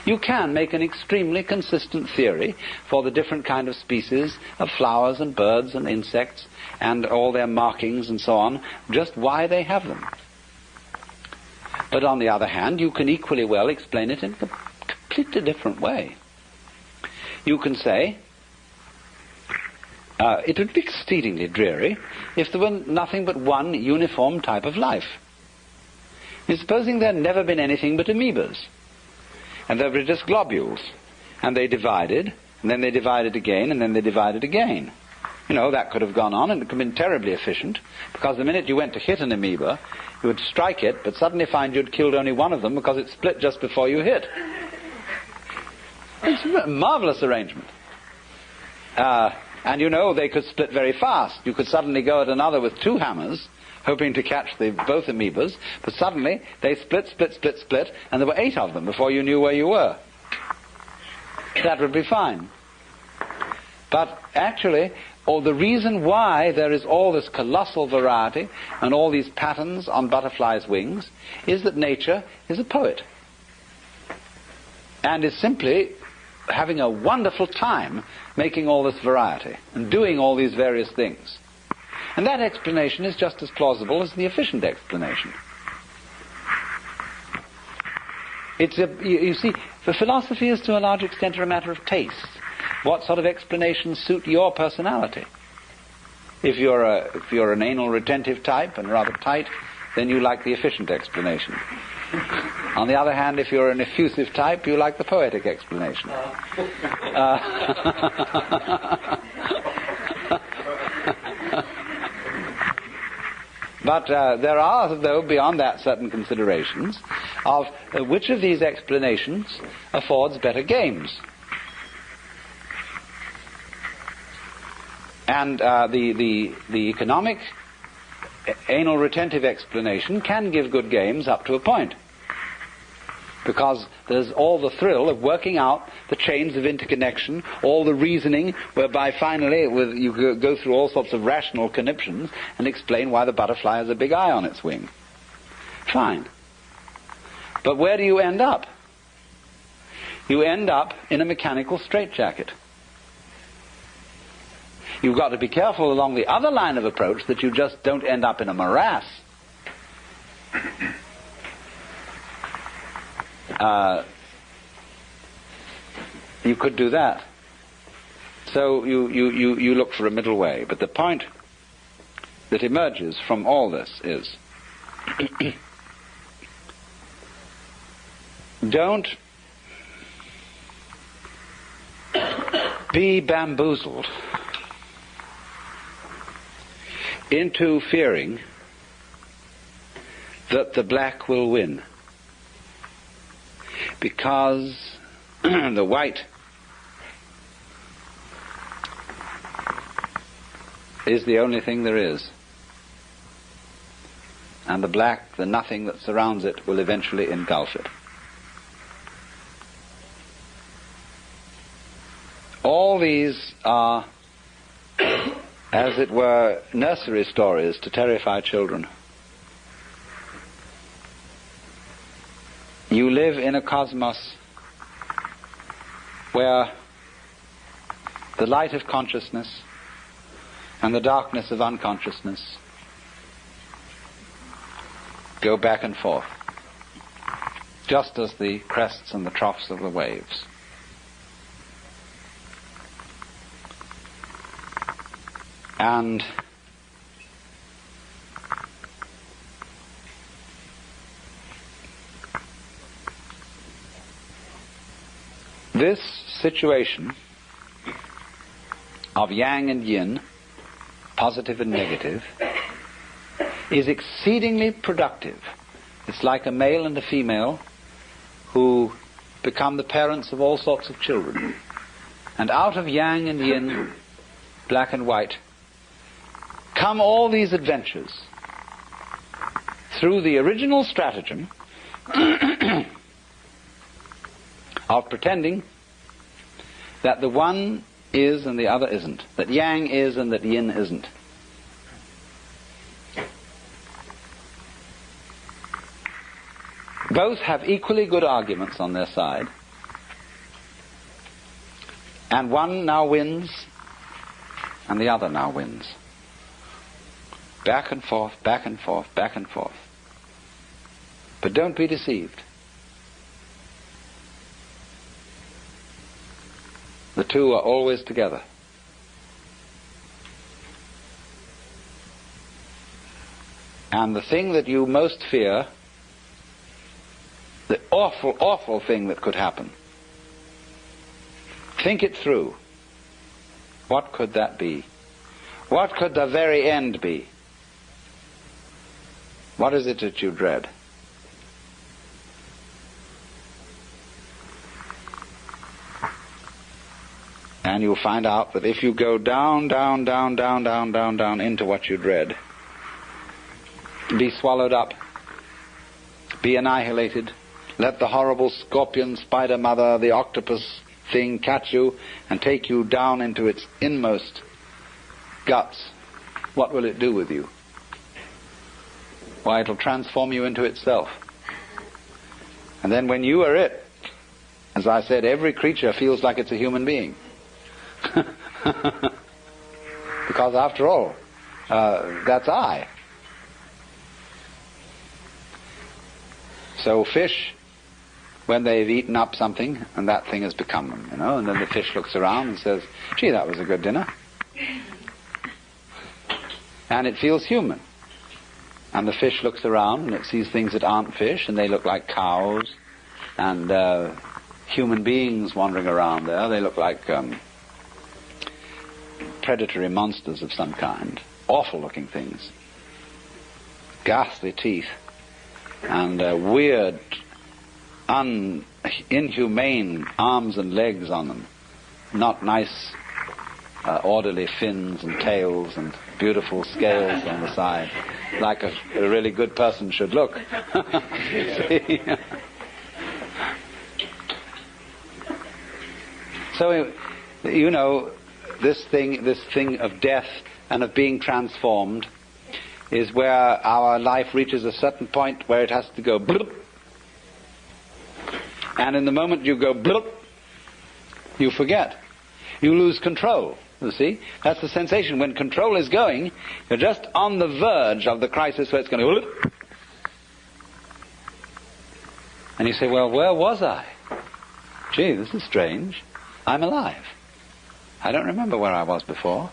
You can make an extremely consistent theory for the different kind of species of flowers and birds and insects and all their markings and so on, just why they have them. But on the other hand, you can equally well explain it in a completely different way. You can say, it would be exceedingly dreary if there were nothing but one uniform type of life. Supposing there had never been anything but amoebas, and there were just globules, and they divided, and then they divided again, and then they divided again. That could have gone on, and it could have been terribly efficient, because the minute you went to hit an amoeba, you would strike it, but suddenly find you'd killed only one of them because it split just before you hit. It's a marvelous arrangement. And they could split very fast. You could suddenly go at another with 2 hammers, hoping to catch both amoebas, but suddenly they split, and there were 8 of them before you knew where you were. That would be fine. But actually, the reason why there is all this colossal variety and all these patterns on butterflies' wings is that nature is a poet and is simply having a wonderful time making all this variety and doing all these various things. And that explanation is just as plausible as the efficient explanation. You see, the philosophy is to a large extent a matter of taste. What sort of explanations suit your personality? If you're an anal retentive type and rather tight, then you like the efficient explanation. On the other hand, if you're an effusive type, you like the poetic explanation. But there are, though, beyond that, certain considerations of which of these explanations affords better games. And the economic anal retentive explanation can give good games up to a point, because there's all the thrill of working out the chains of interconnection, all the reasoning whereby finally you go through all sorts of rational conniptions and explain why the butterfly has a big eye on its wing. Fine. But where do you end up? You end up in a mechanical straitjacket. You've got to be careful along the other line of approach that you just don't end up in a morass. You could do that. So you look for a middle way. But the point that emerges from all this is don't be bamboozled into fearing that the black will win, because the white is the only thing there is, and the black, the nothing that surrounds it, will eventually engulf it. All these are, as it were, nursery stories to terrify children. You live in a cosmos where the light of consciousness and the darkness of unconsciousness go back and forth, just as the crests and the troughs of the waves. And this situation of yang and yin, positive and negative, is exceedingly productive. It's like a male and a female who become the parents of all sorts of children. And out of yang and yin, black and white, come all these adventures through the original stratagem of pretending that the one is and the other isn't, that yang is and that yin isn't. Both have equally good arguments on their side, And one now wins, and the other now wins. Back and forth, back and forth, back and forth. But don't be deceived. The two are always together. And the thing that you most fear, the awful, awful thing that could happen, think it through. What could that be? What could the very end be? What is it that you dread? And you'll find out that if you go down, down, down, down, down, down, down into what you dread, be swallowed up, be annihilated, let the horrible scorpion, spider mother, the octopus thing catch you and take you down into its inmost guts, what will it do with you? Why, it'll transform you into itself. And then when you are it, as I said, every creature feels like it's a human being. Because after all, that's I. So fish, when they've eaten up something, and that thing has become them, and then the fish looks around and says, gee, that was a good dinner. And it feels human. And the fish looks around and it sees things that aren't fish, and they look like cows, and human beings wandering around there. They look like predatory monsters of some kind. Awful looking things. Ghastly teeth. And weird, inhumane arms and legs on them. Not nice, orderly fins and tails and beautiful scales on the side, like a really good person should look. See? So, this thing of death and of being transformed is where our life reaches a certain point where it has to go bloop. And in the moment you go bloop, you forget. You lose control, you see. That's the sensation. When control is going, you're just on the verge of the crisis where it's going to go bloop. And you say, well, where was I? Gee, this is strange. I'm alive. I don't remember where I was before.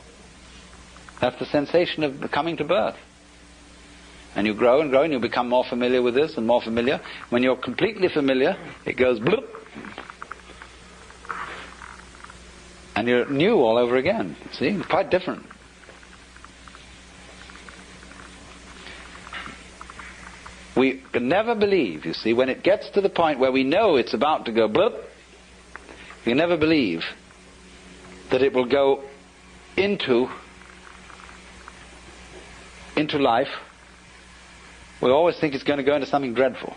That's the sensation of coming to birth. And you grow and grow and you become more familiar with this and more familiar. When you're completely familiar, it goes bloop. And you're new all over again. See? It's quite different. We can never believe, you see, when it gets to the point where we know it's about to go bloop, we can never believe that it will go into life. We always think it's going to go into something dreadful.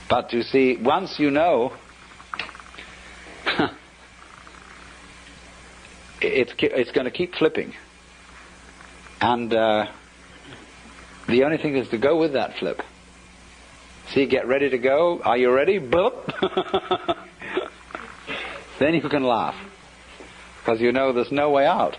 But you see, once you know, it's going to keep flipping. And the only thing is to go with that flip. See, get ready to go. Are you ready? Boop. Then you can laugh. Because you know there's no way out.